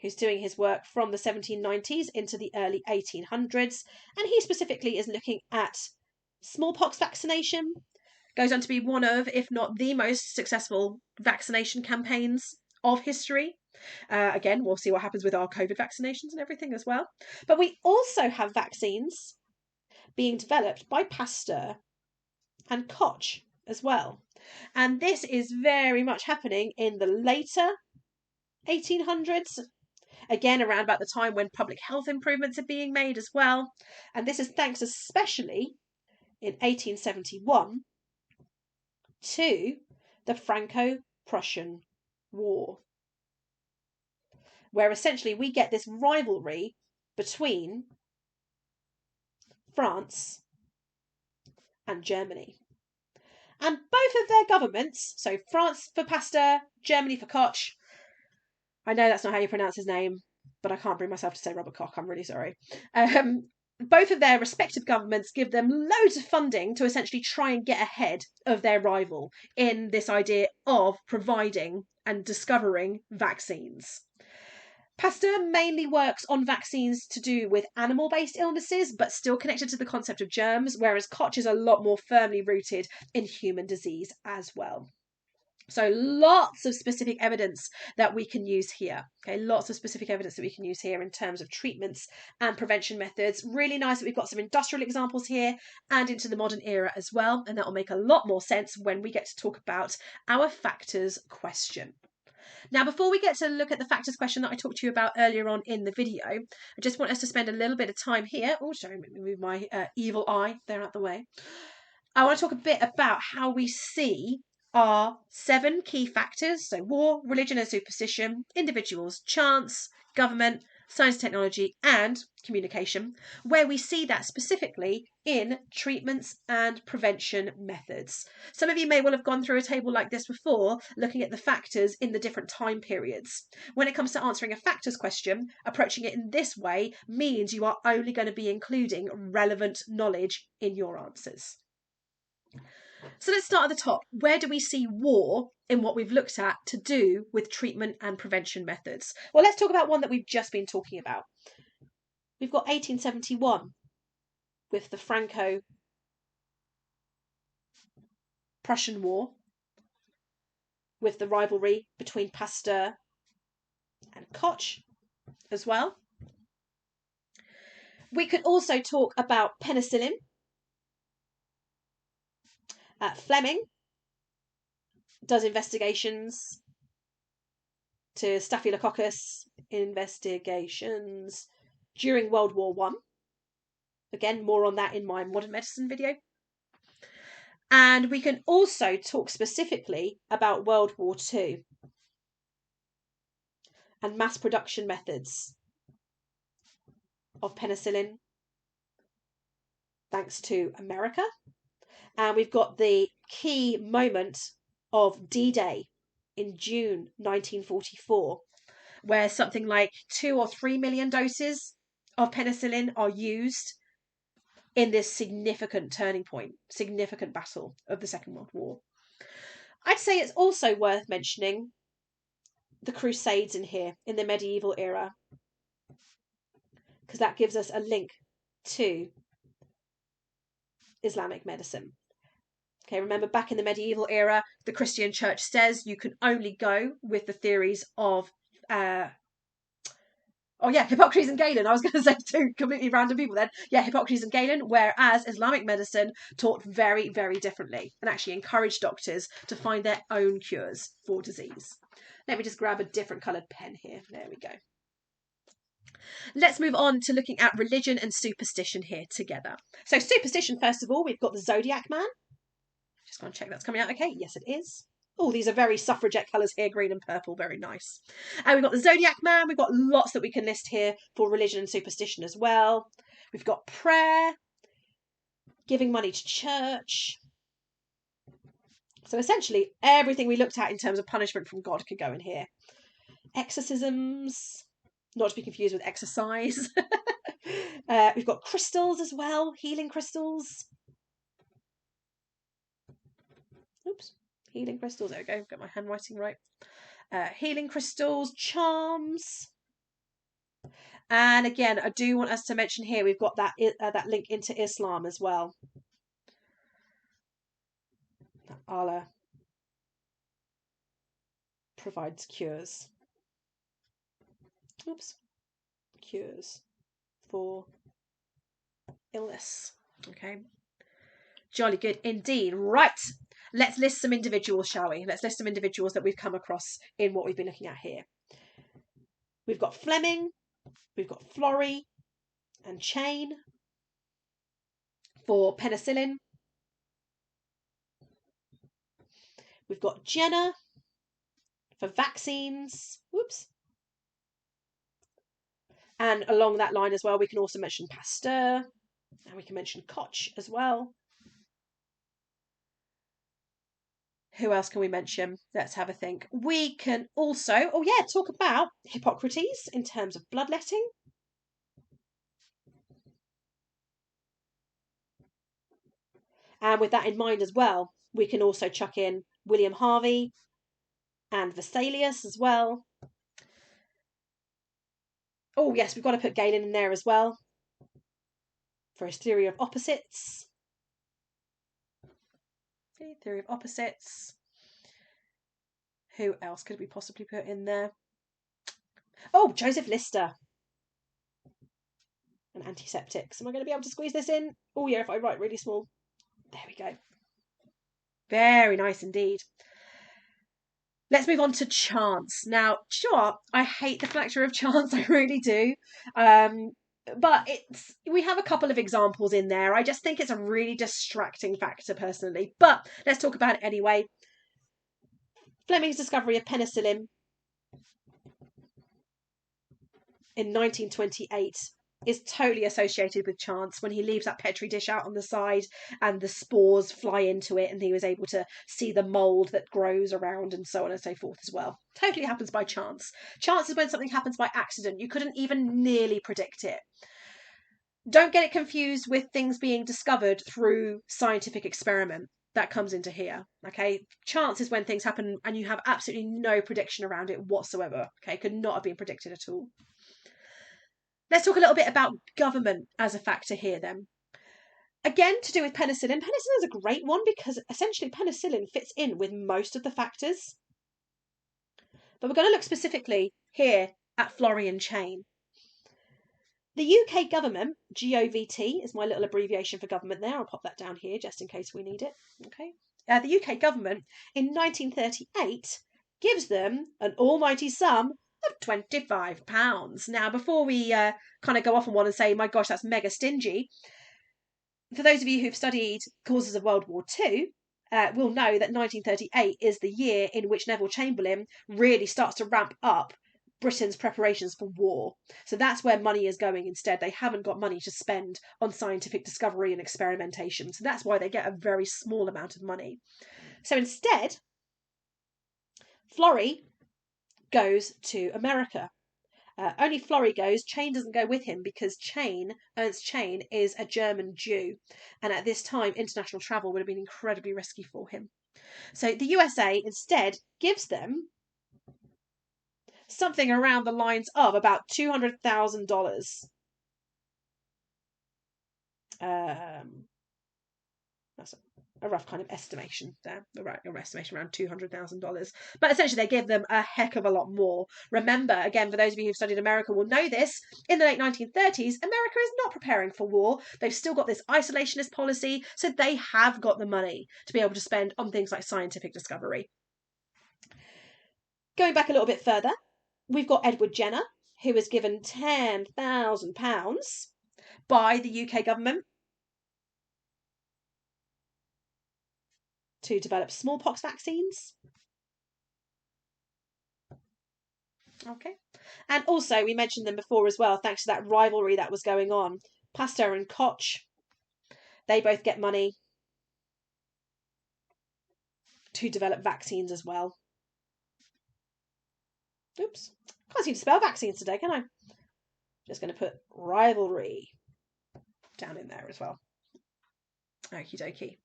who's doing his work from the 1790s into the early 1800s. And he specifically is looking at smallpox vaccination. Goes on to be one of, if not the most successful vaccination campaigns of history. Again, we'll see what happens with our COVID vaccinations and everything as well. But we also have vaccines being developed by Pasteur and Koch as well. And this is very much happening in the later 1800s, again around about the time when public health improvements are being made as well. And this is thanks especially in 1871 to the Franco-Prussian War, where essentially we get this rivalry between France and Germany. And both of their governments, so France for Pasteur, Germany for Koch, I know that's not how you pronounce his name, but I can't bring myself to say Robert Koch, I'm really sorry. Both of their respective governments give them loads of funding to essentially try and get ahead of their rival in this idea of providing and discovering vaccines. Pasteur mainly works on vaccines to do with animal-based illnesses, but still connected to the concept of germs, whereas Koch is a lot more firmly rooted in human disease as well. So lots of specific evidence that we can use here. Okay, lots of specific evidence that we can use here in terms of treatments and prevention methods. Really nice that we've got some industrial examples here and into the modern era as well. And that will make a lot more sense when we get to talk about our factors question. Now, before we get to look at the factors question that I talked to you about earlier on in the video, I just want us to spend a little bit of time here. Oh, sorry, let me move my evil eye there out the way. I want to talk a bit about how we see our 7 key factors, so war, religion and superstition, individuals, chance, government, science, technology, and communication, where we see that specifically in treatments and prevention methods. Some of you may well have gone through a table like this before, looking at the factors in the different time periods. When it comes to answering a factors question, approaching it in this way means you are only going to be including relevant knowledge in your answers. So let's start at the top. Where do we see war in what we've looked at to do with treatment and prevention methods? Well, let's talk about one that we've just been talking about. We've got 1871 with the Franco-Prussian War, with the rivalry between Pasteur and Koch as well. We could also talk about penicillin. Fleming does investigations to Staphylococcus investigations during World War I. Again, more on that in my modern medicine video. And we can also talk specifically about World War II and mass production methods of penicillin, thanks to America. And we've got the key moment of D-Day in June 1944, where something like 2 or 3 million doses of penicillin are used in this significant turning point, significant battle of the Second World War. I'd say it's also worth mentioning the Crusades in here, in the medieval era, because that gives us a link to Islamic medicine. Okay, remember back in the medieval era, the Christian church says you can only go with the theories of, Hippocrates and Galen. I was going to say two completely random people then. Yeah, Hippocrates and Galen, whereas Islamic medicine taught very, very differently and actually encouraged doctors to find their own cures for disease. Let me just grab a different coloured pen here. There we go. Let's move on to looking at religion and superstition here together. So superstition, first of all, we've got the Zodiac Man. Just going to check that's coming out okay. Yes, it is. Oh, these are very suffragette colours here, green and purple. Very nice. And we've got the Zodiac Man. We've got lots that we can list here for religion and superstition as well. We've got prayer, giving money to church. So essentially, everything we looked at in terms of punishment from God could go in here. Exorcisms, not to be confused with exercise. We've got crystals as well, healing crystals. Oops, healing crystals. There we go. Got my handwriting right. Healing crystals, charms. And again, I do want us to mention here, we've got that link into Islam as well. Allah provides cures. Oops. Cures for illness. Okay. Jolly good indeed. Right. Let's list some individuals, shall we? Let's list some individuals that we've come across in what we've been looking at here. We've got Fleming, we've got Florey and Chain for penicillin. We've got Jenner for vaccines. Whoops. And along that line as well, we can also mention Pasteur, and we can mention Koch as well. Who else can we mention? Let's have a think. We can also, talk about Hippocrates in terms of bloodletting. And with that in mind as well, we can also chuck in William Harvey and Vesalius as well. Oh, yes, we've got to put Galen in there as well for his theory of opposites. Okay, theory of opposites. Who else could we possibly put in there? Oh, Joseph Lister. And antiseptics. Am I going to be able to squeeze this in? Oh, yeah, if I write really small. There we go. Very nice indeed. Let's move on to chance. Now, sure, I hate the factor of chance. I really do. But we have a couple of examples in there. I just think it's a really distracting factor personally. But let's talk about it anyway. Fleming's discovery of penicillin in 1928 is totally associated with chance when he leaves that Petri dish out on the side and the spores fly into it and he was able to see the mould that grows around and so on and so forth as well. Totally happens by chance. Chance is when something happens by accident. You couldn't even nearly predict it. Don't get it confused with things being discovered through scientific experiment. that comes into here. Okay, chance is when things happen and you have absolutely no prediction around it whatsoever. Okay, could not have been predicted at all. Let's talk a little bit about government as a factor here then. Again, to do with penicillin. Penicillin is a great one because essentially penicillin fits in with most of the factors. But we're going to look specifically here at Florian chain. The UK government, GOVT, is my little abbreviation for government there. I'll pop that down here just in case we need it. Okay. The UK government in 1938 gives them an almighty sum of £25. Now, before we kind of go off on one and say, my gosh, that's mega stingy, for those of you who've studied causes of World War II, will know that 1938 is the year in which Neville Chamberlain really starts to ramp up Britain's preparations for war. So that's where money is going instead. They haven't got money to spend on scientific discovery and experimentation. So that's why they get a very small amount of money. So instead, Florey goes to America. Only Florey goes. Chain doesn't go with him because Ernst Chain, is a German Jew. And at this time, international travel would have been incredibly risky for him. So the USA instead gives them something around the lines of about $200,000. That's a rough kind of estimation there. A estimation around $200,000. But essentially they give them a heck of a lot more. Remember, again, for those of you who've studied America will know this, in the late 1930s, America is not preparing for war. They've still got this isolationist policy, so they have got the money to be able to spend on things like scientific discovery. Going back a little bit further, we've got Edward Jenner, who was given £10,000 by the UK government to develop smallpox vaccines. Okay. And also, we mentioned them before as well, thanks to that rivalry that was going on. Pasteur and Koch, they both get money to develop vaccines as well. Oops. Can't seem to spell vaccines today, can I? Just going to put rivalry down in there as well. Okie dokie.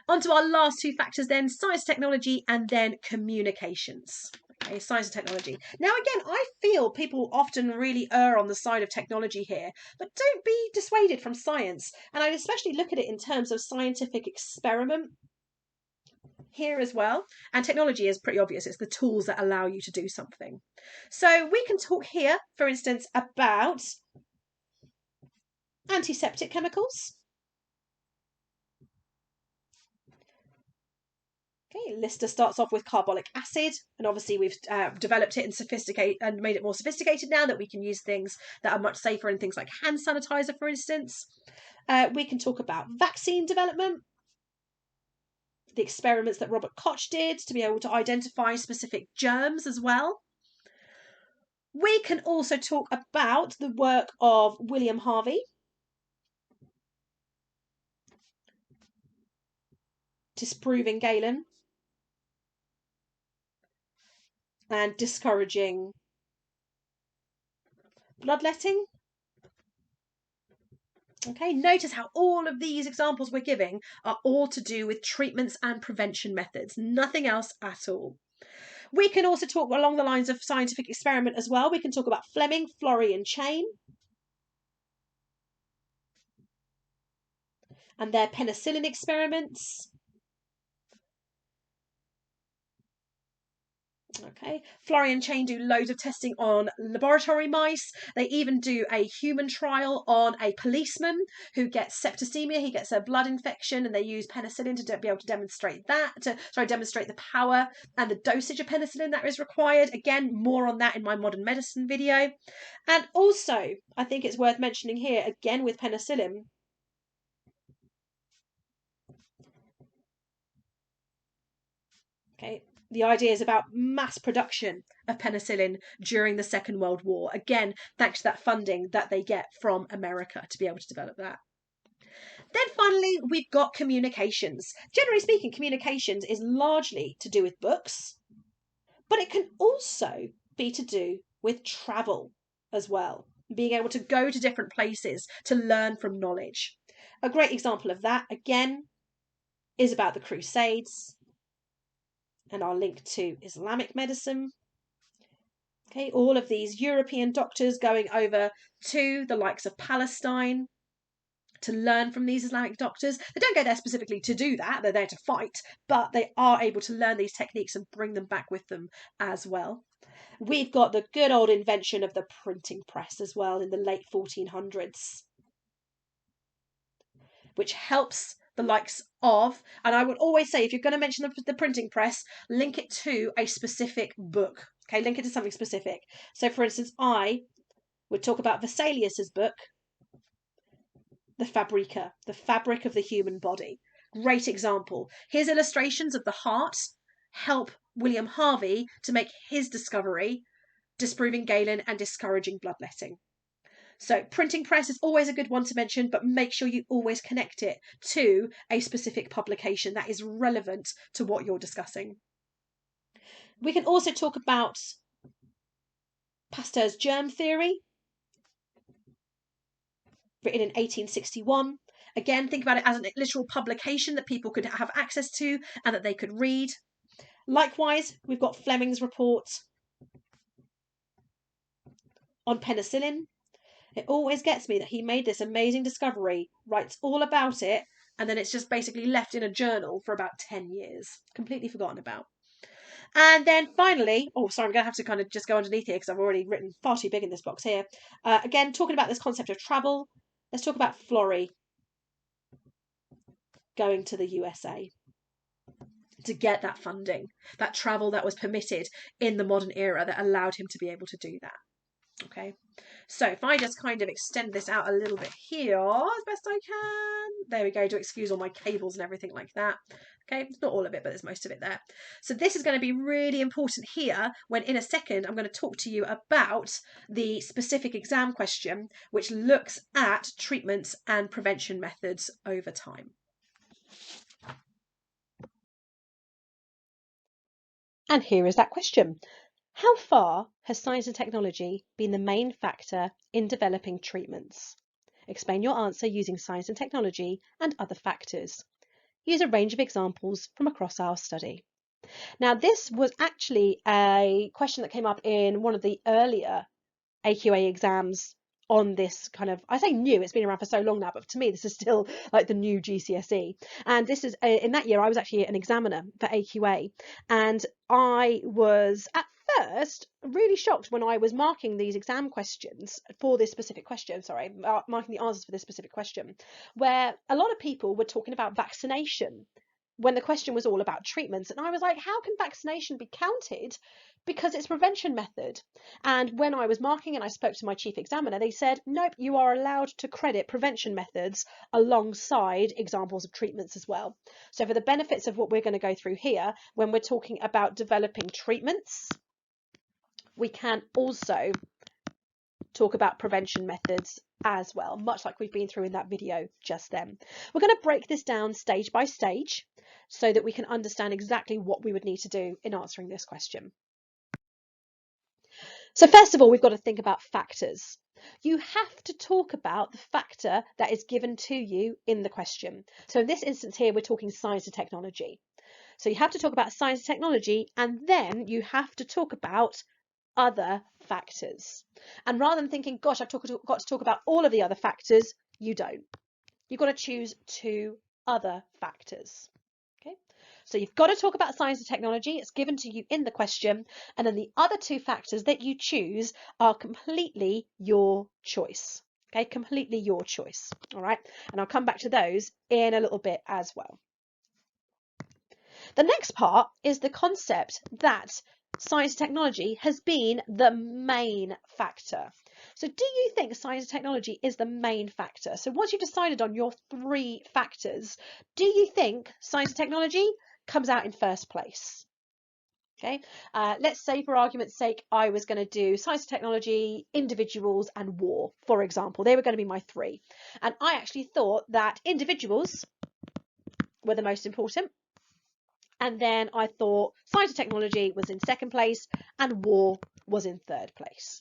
On to our last two factors then, science, technology, and then communications. Okay, science and technology. Now, again, I feel people often really err on the side of technology here, but don't be dissuaded from science. And I especially look at it in terms of scientific experiment here as well. And technology is pretty obvious. It's the tools that allow you to do something. So we can talk here, for instance, about antiseptic chemicals. Okay, Lister starts off with carbolic acid, and obviously we've developed it and made it more sophisticated now that we can use things that are much safer in things like hand sanitizer, for instance. We can talk about vaccine development, the experiments that Robert Koch did to be able to identify specific germs as well. We can also talk about the work of William Harvey disproving Galen and discouraging bloodletting. Okay, notice how all of these examples we're giving are all to do with treatments and prevention methods, nothing else at all. We can also talk along the lines of scientific experiment as well. We can talk about Fleming, Florey and Chain and their penicillin experiments. Okay, Florey and Chain do loads of testing on laboratory mice. They even do a human trial on a policeman who gets septicemia. He gets a blood infection, and they use penicillin to be able to demonstrate that. Demonstrate the power and the dosage of penicillin that is required. Again, more on that in my modern medicine video. And also, I think it's worth mentioning here again with penicillin. Okay. The idea is about mass production of penicillin during the Second World War. Again, thanks to that funding that they get from America to be able to develop that. Then finally, we've got communications. Generally speaking, communications is largely to do with books, but it can also be to do with travel as well. Being able to go to different places to learn from knowledge. A great example of that, again, is about the Crusades and our link to Islamic medicine. Okay, all of these European doctors going over to the likes of Palestine to learn from these Islamic doctors. They don't go there specifically to do that, they're there to fight, but they are able to learn these techniques and bring them back with them as well. We've got the good old invention of the printing press as well in the late 1400s, which helps the likes of, and I would always say, if you're going to mention the printing press, link it to a specific book. Okay, link it to something specific. So, for instance, I would talk about Vesalius's book, The Fabrica, the fabric of the human body. Great example. His illustrations of the heart help William Harvey to make his discovery, disproving Galen and discouraging bloodletting. So printing press is always a good one to mention, but make sure you always connect it to a specific publication that is relevant to what you're discussing. We can also talk about Pasteur's germ theory, written in 1861. Again, think about it as a literal publication that people could have access to and that they could read. Likewise, we've got Fleming's report on penicillin. It always gets me that he made this amazing discovery, writes all about it, and then it's just basically left in a journal for about 10 years. Completely forgotten about. And then finally, oh, sorry, I'm going to have to kind of just go underneath here because I've already written far too big in this box here. Again, talking about this concept of travel, let's talk about Florey going to the USA to get that funding, that travel that was permitted in the modern era that allowed him to be able to do that. Okay, so if I just kind of extend this out a little bit here as best I can, there we go, to excuse all my cables and everything like that. Okay, it's not all of it, but there's most of it there. So this is going to be really important here when in a second I'm going to talk to you about the specific exam question, which looks at treatments and prevention methods over time. And here is that question. How far has science and technology been the main factor in developing treatments? Explain your answer using science and technology and other factors. Use a range of examples from across our study. Now, this was actually a question that came up in one of the earlier AQA exams on this kind of, I say new, it's been around for so long now, but to me, this is still like the new GCSE. And this is, in that year, I was actually an examiner for AQA. And I was at first really shocked when I was marking these exam questions for this specific question, marking the answers for this specific question, where a lot of people were talking about vaccination when the question was all about treatments. And I was like, how can vaccination be counted? Because it's a prevention method. And when I was marking and I spoke to my chief examiner, they said, nope, you are allowed to credit prevention methods alongside examples of treatments as well. So for the benefits of what we're going to go through here, when we're talking about developing treatments, we can also talk about prevention methods as well, much like we've been through in that video just then. We're going to break this down stage by stage so that we can understand exactly what we would need to do in answering this question. So first of all, we've got to think about factors. You have to talk about the factor that is given to you in the question. So in this instance here, we're talking science and technology. So you have to talk about science and technology, and then you have to talk about other factors. And rather than thinking, gosh, I've got to talk about all of the other factors, you don't. You've got to choose 2 other factors. Okay, so you've got to talk about science and technology. It's given to you in the question. And then the other 2 factors that you choose are completely your choice. Okay, completely your choice. All right, and I'll come back to those in a little bit as well. The next part is the concept that science and technology has been the main factor. So do you think science and technology is the main factor? So once you've decided on your 3 factors, do you think science and technology comes out in first place? Okay, let's say for argument's sake, I was going to do science and technology, individuals and war, for example. They were going to be my 3. And I actually thought that individuals were the most important. And then I thought science and technology was in 2nd place and war was in 3rd place.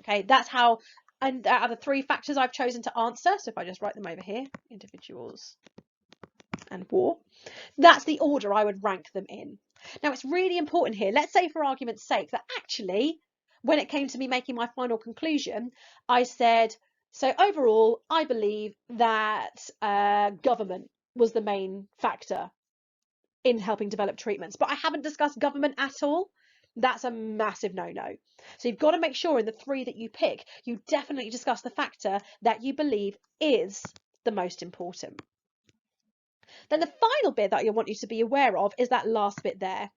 Okay, that's how, and there are the 3 factors I've chosen to answer. So if I just write them over here, individuals and war. That's the order I would rank them in. Now, it's really important here. Let's say, for argument's sake, that actually, when it came to me making my final conclusion, I said, so overall, I believe that government was the main factor in helping develop treatments, but I haven't discussed government at all. That's a massive no-no. So you've got to make sure in the 3 that you pick, you definitely discuss the factor that you believe is the most important. Then the final bit that I want you to be aware of is that last bit there.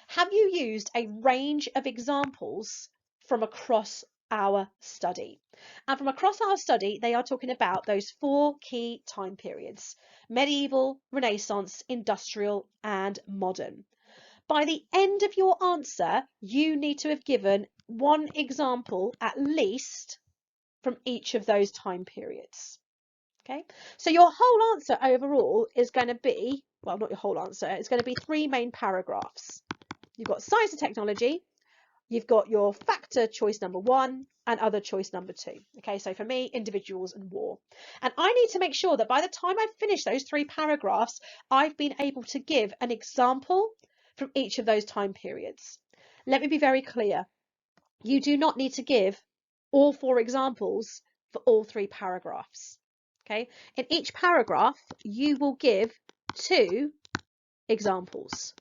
Have you used a range of examples from across our study? And from across our study, they are talking about those 4 key time periods: medieval, Renaissance, industrial, and modern. By the end of your answer, you need to have given 1 example at least from each of those time periods. Okay, so your whole answer overall is going to be, well, not your whole answer, it's going to be 3 main paragraphs. You've got science and technology, you've got your factor choice number 1 and other choice number 2. Okay, so for me, individuals and war. And I need to make sure that by the time I've finished those 3 paragraphs, I've been able to give an example from each of those time periods. Let me be very clear. You do not need to give all 4 examples for all 3 paragraphs. Okay, in each paragraph, you will give 2 examples.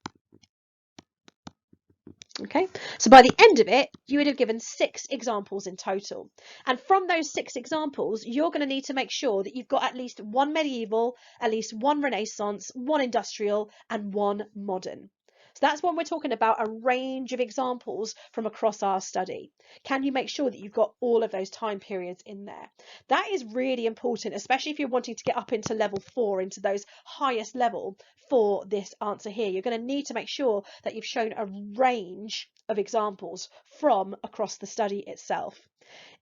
Okay, so by the end of it, you would have given 6 examples in total. And from those 6 examples, you're going to need to make sure that you've got at least 1 medieval, at least 1 Renaissance, 1 industrial, and 1 modern. So that's when we're talking about a range of examples from across our study. Can you make sure that you've got all of those time periods in there? That is really important, especially if you're wanting to get up into level 4, into those highest level for this answer here. You're going to need to make sure that you've shown a range of examples from across the study itself.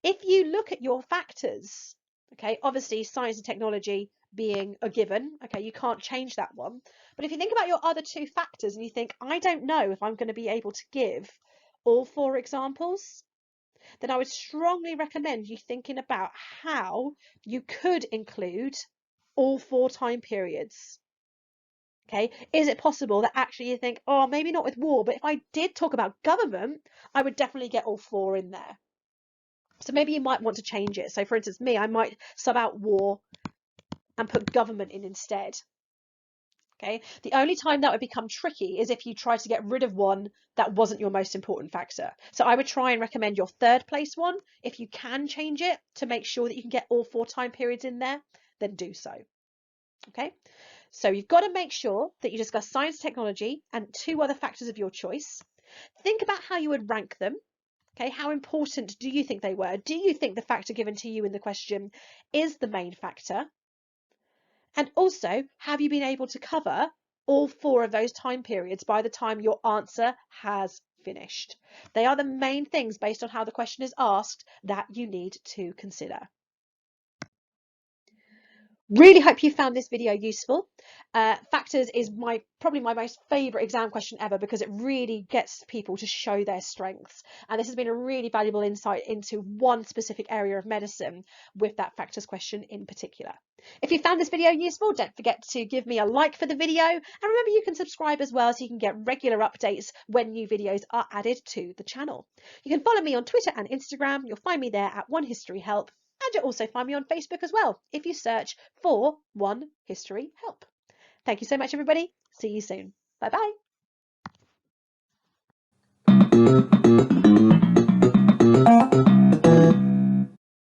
If you look at your factors, okay, obviously science and technology being a given, okay, you can't change that one. But if you think about your other 2 factors and you think, I don't know if I'm going to be able to give all 4 examples, then I would strongly recommend you thinking about how you could include all 4 time periods. Okay, is it possible that actually you think, oh, maybe not with war, but if I did talk about government, I would definitely get all 4 in there. So maybe you might want to change it. So for instance, me, I might sub out war and put government in instead. Okay, the only time that would become tricky is if you try to get rid of one that wasn't your most important factor. So I would try and recommend your 3rd place one. If you can change it to make sure that you can get all 4 time periods in there, then do so. Okay, so you've got to make sure that you discuss science, technology, and 2 other factors of your choice. Think about how you would rank them. Okay, how important do you think they were? Do you think the factor given to you in the question is the main factor? And also, have you been able to cover all 4 of those time periods by the time your answer has finished? They are the main things based on how the question is asked that you need to consider. Really hope you found this video useful. Factors is probably my most favourite exam question ever because it really gets people to show their strengths. And this has been a really valuable insight into one specific area of medicine with that factors question in particular. If you found this video useful, don't forget to give me a like for the video. And remember, you can subscribe as well so you can get regular updates when new videos are added to the channel. You can follow me on Twitter and Instagram. You'll find me there at One History Help. And you'll also find me on Facebook as well if you search for One History Help. Thank you so much, everybody. See you soon. Bye-bye.